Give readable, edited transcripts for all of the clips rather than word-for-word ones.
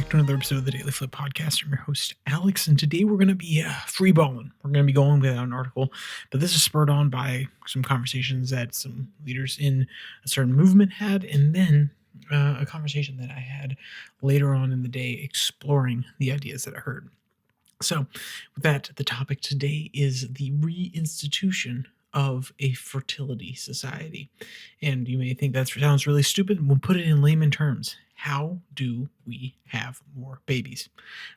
back to another episode of the DailyFlip podcast. I'm your host, Alex, and today we're going to be freeballing. We're going to be going without an article, but this is spurred on by some conversations that some leaders in a certain movement had, and then a conversation that I had later on in the day exploring the ideas that I heard. So, with that, the topic today is the reinstitution of a fertility society. And you may think that sounds really stupid. We'll put it in layman terms. How do we have more babies?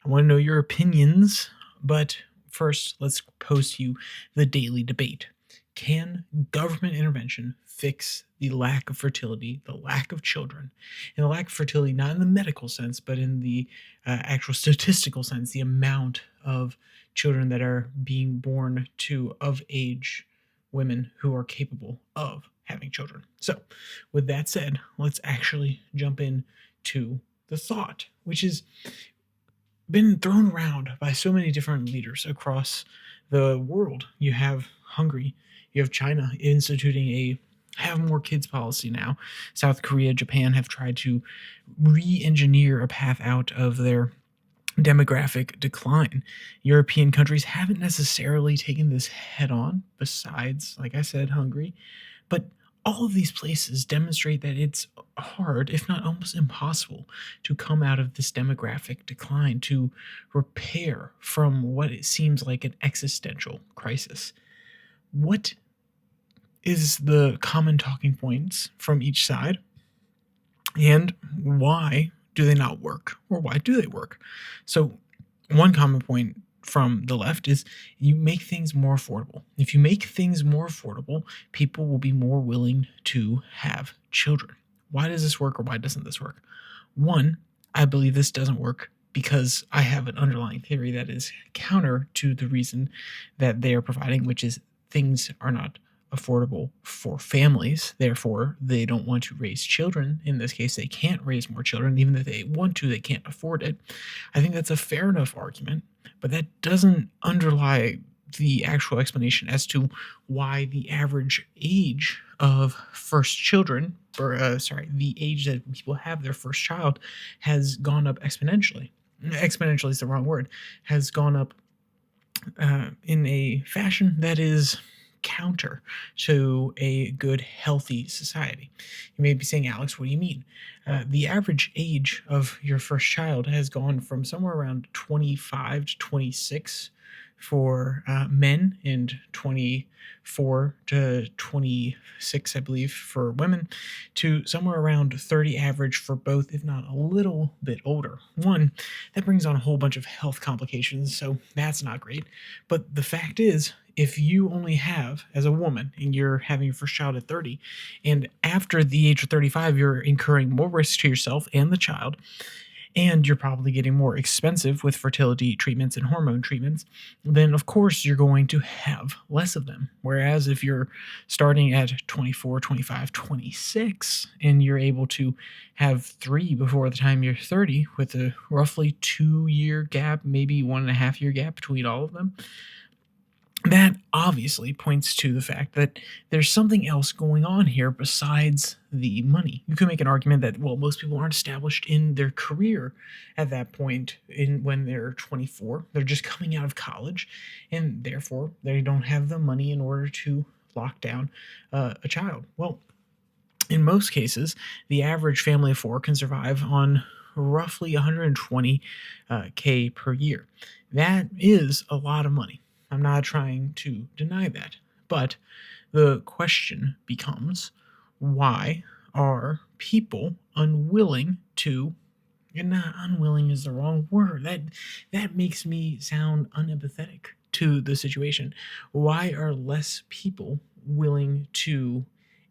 I want to know your opinions, but first, let's pose to you the daily debate. Can government intervention fix the lack of fertility, the lack of children, and the lack of fertility, not in the medical sense, but in the actual statistical sense, the amount of children that are being born to of age women who are capable of having children? So, with that said, let's actually jump in to the thought, which has been thrown around by so many different leaders across the world. You have Hungary, you have China instituting a have more kids policy now. South Korea, Japan have tried to re-engineer a path out of their demographic decline. European countries haven't necessarily taken this head on, besides, like I said, Hungary. But all of these places demonstrate that it's hard, if not almost impossible, to come out of this demographic decline, to repair from what it seems like an existential crisis. What is the common talking points from each side? And why do they not work? Or why do they work? So one common point from the left is you make things more affordable. If you make things more affordable, people will be more willing to have children. Why does this work, or why doesn't this work? One, I believe this doesn't work because I have an underlying theory that is counter to the reason that they are providing, which is things are not affordable for families. Therefore, they don't want to raise children. In this case, they can't raise more children. Even if they want to, they can't afford it. I think that's a fair enough argument, but that doesn't underlie the actual explanation as to why the average age of first children, or the age that people have their first child, has gone up exponentially. Exponentially is the wrong word. Has gone up in a fashion that is counter to a good, healthy society. You may be saying, Alex, what do you mean? The average age of your first child has gone from somewhere around 25 to 26 for men and 24 to 26, I believe, for women, to somewhere around 30 average for both, if not a little bit older. One, that brings on a whole bunch of health complications, so that's not great. But the fact is, if you only have, as a woman, and you're having your first child at 30, and after the age of 35, you're incurring more risk to yourself and the child, and you're probably getting more expensive with fertility treatments and hormone treatments, then of course you're going to have less of them. Whereas if you're starting at 24, 25, 26, and you're able to have 3 before the time you're 30, with a roughly 2-year gap, maybe 1.5-year gap between all of them, that obviously points to the fact that there's something else going on here besides the money. You could make an argument that, well, most people aren't established in their career at that point when they're 24. They're just coming out of college, and therefore they don't have the money in order to lock down a child. Well, in most cases, the average family of 4 can survive on roughly $120K per year. That is a lot of money. I'm not trying to deny that, but the question becomes, why are people unwilling to, and not unwilling is the wrong word, that makes me sound unempathetic to the situation. Why are less people willing to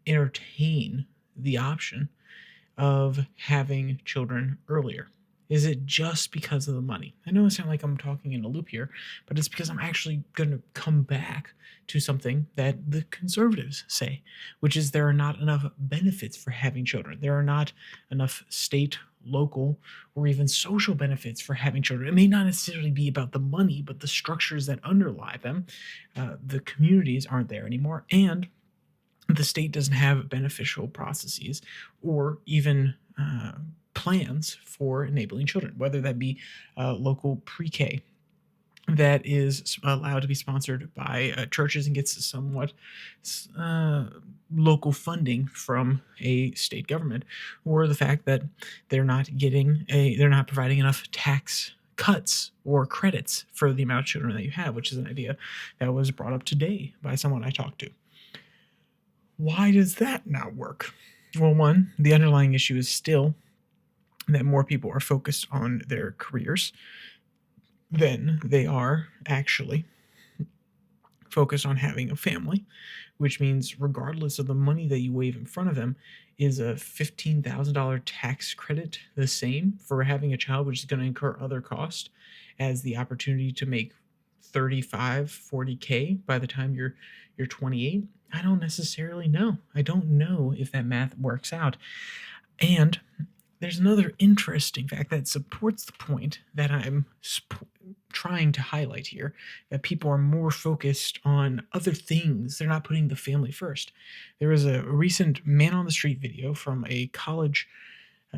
entertain the option of having children earlier? Is it just because of the money? I know it sounds like I'm talking in a loop here, but it's because I'm actually going to come back to something that the conservatives say, which is there are not enough benefits for having children. There are not enough state, local, or even social benefits for having children. It may not necessarily be about the money, but the structures that underlie them. The communities aren't there anymore, and the state doesn't have beneficial processes or even plans for enabling children, whether that be local pre-K that is allowed to be sponsored by churches and gets somewhat uh, local funding from a state government, or the fact that they're not providing enough tax cuts or credits for the amount of children that you have, which is an idea that was brought up today by someone I talked to. Why does that not work? Well, one, the underlying issue is still that more people are focused on their careers than they are actually focused on having a family, which means regardless of the money that you wave in front of them, is a $15,000 tax credit the same for having a child, which is going to incur other costs, as the opportunity to make 35, 40K by the time you're 28? I don't necessarily know. I don't know if that math works out. And there's another interesting fact that supports the point that I'm trying to highlight here, that people are more focused on other things. They're not putting the family first. There was a recent man on the street video from a college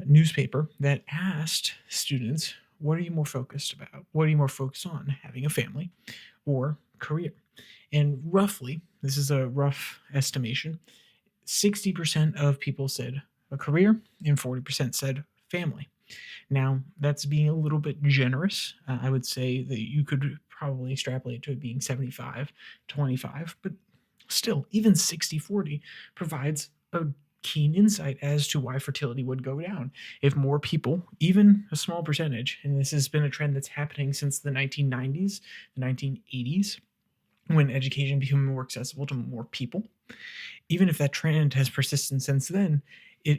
newspaper that asked students, what are you more focused about? What are you more focused on, having a family or career? And roughly, this is a rough estimation, 60% of people said a career and 40% said family. Now, that's being a little bit generous. I would say that you could probably extrapolate to it being 75-25, but still, even 60-40 provides a keen insight as to why fertility would go down. If more people, even a small percentage, and this has been a trend that's happening since the 1990s, the 1980s, when education became more accessible to more people, even if that trend has persisted since then,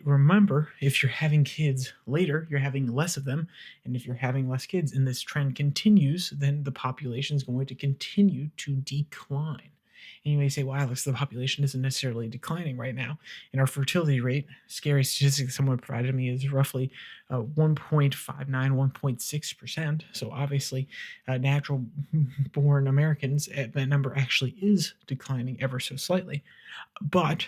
remember, if you're having kids later, you're having less of them. And if you're having less kids and this trend continues, then the population is going to continue to decline. And you may say, well, Alex, the population isn't necessarily declining right now. And our fertility rate, scary statistic someone provided to me, is roughly 1.59, 1.6%. So obviously, natural born Americans, that number actually is declining ever so slightly. But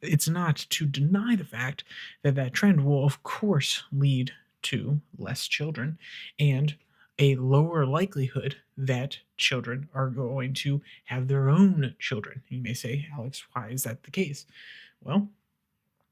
it's not to deny the fact that that trend will, of course, lead to less children and a lower likelihood that children are going to have their own children. You may say, Alex, why is that the case? Well,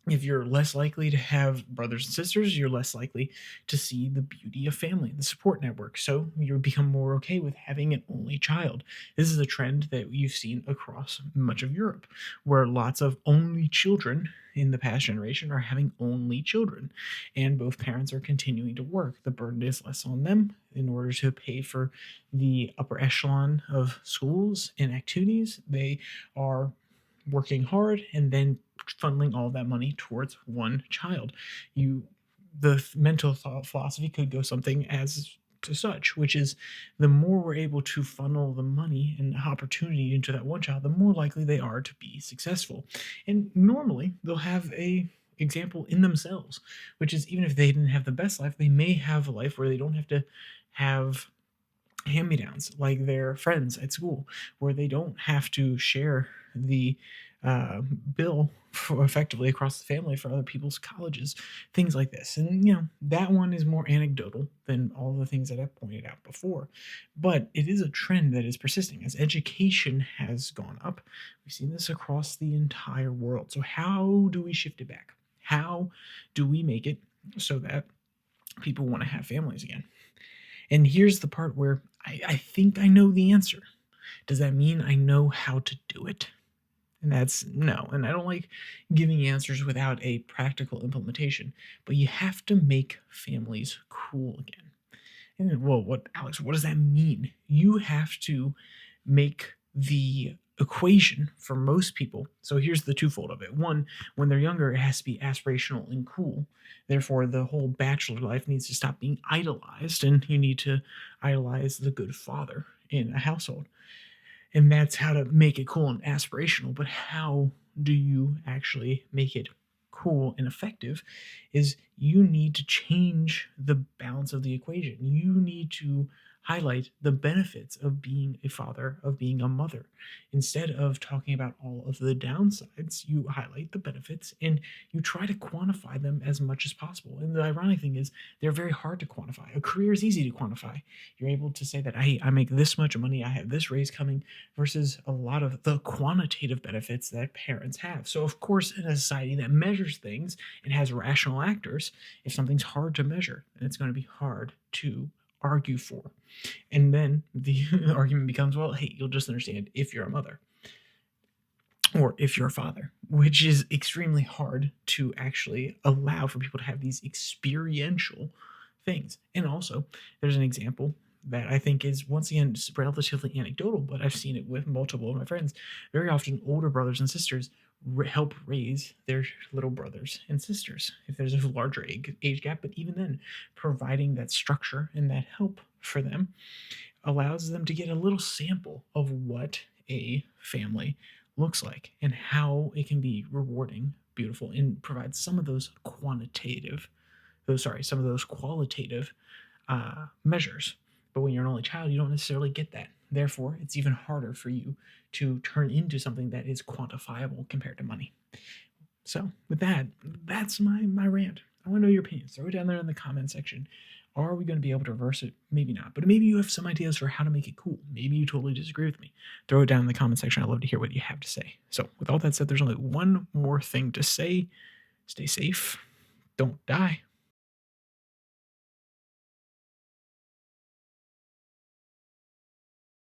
if you're less likely to have brothers and sisters, you're less likely to see the beauty of family, the support network. So you become more okay with having an only child. This is a trend that you've seen across much of Europe, where lots of only children in the past generation are having only children, and both parents are continuing to work. The burden is less on them in order to pay for the upper echelon of schools and activities. They are working hard and then funneling all that money towards one child. The mental thought philosophy could go something as to such, which is the more we're able to funnel the money and opportunity into that one child, the more likely they are to be successful. And normally they'll have a example in themselves, which is even if they didn't have the best life, they may have a life where they don't have to have hand-me-downs like their friends at school, where they don't have to share the bill effectively across the family for other people's colleges, things like this. And that one is more anecdotal than all the things that I've pointed out before, but it is a trend that is persisting as education has gone up. We've seen this across the entire world. So how do we shift it back? How do we make it so that people want to have families again? And here's the part where I think I know the answer. Does that mean I know how to do it? And that's no. And I don't like giving answers without a practical implementation. But you have to make families cool again. And well, Alex, what does that mean? You have to make the equation for most people. So here's the twofold of it. One, when they're younger, it has to be aspirational and cool. Therefore, the whole bachelor life needs to stop being idolized, and you need to idolize the good father in a household. And that's how to make it cool and aspirational. But how do you actually make it cool and effective is you need to change the balance of the equation. You need to highlight the benefits of being a father, of being a mother. Instead of talking about all of the downsides, you highlight the benefits and you try to quantify them as much as possible. And the ironic thing is, they're very hard to quantify. A career is easy to quantify. You're able to say that, hey, I make this much money, I have this raise coming, versus a lot of the quantitative benefits that parents have. So, of course, in a society that measures things and has rational actors, if something's hard to measure, then it's going to be hard to argue for. And then the argument becomes, well, hey, you'll just understand if you're a mother or if you're a father, which is extremely hard to actually allow for people to have these experiential things. And also, there's an example that I think is, once again, relatively anecdotal, but I've seen it with multiple of my friends. Very often, older brothers and sisters help raise their little brothers and sisters if there's a larger age gap. But even then, providing that structure and that help for them allows them to get a little sample of what a family looks like and how it can be rewarding, beautiful, and provide some of those some of those qualitative measures. But when you're an only child, you don't necessarily get that. Therefore, it's even harder for you to turn into something that is quantifiable compared to money. So, with that, that's my rant. I want to know your opinions. Throw it down there in the comment section. Are we going to be able to reverse it? Maybe not. But maybe you have some ideas for how to make it cool. Maybe you totally disagree with me. Throw it down in the comment section. I'd love to hear what you have to say. So, with all that said, there's only one more thing to say. Stay safe. Don't die.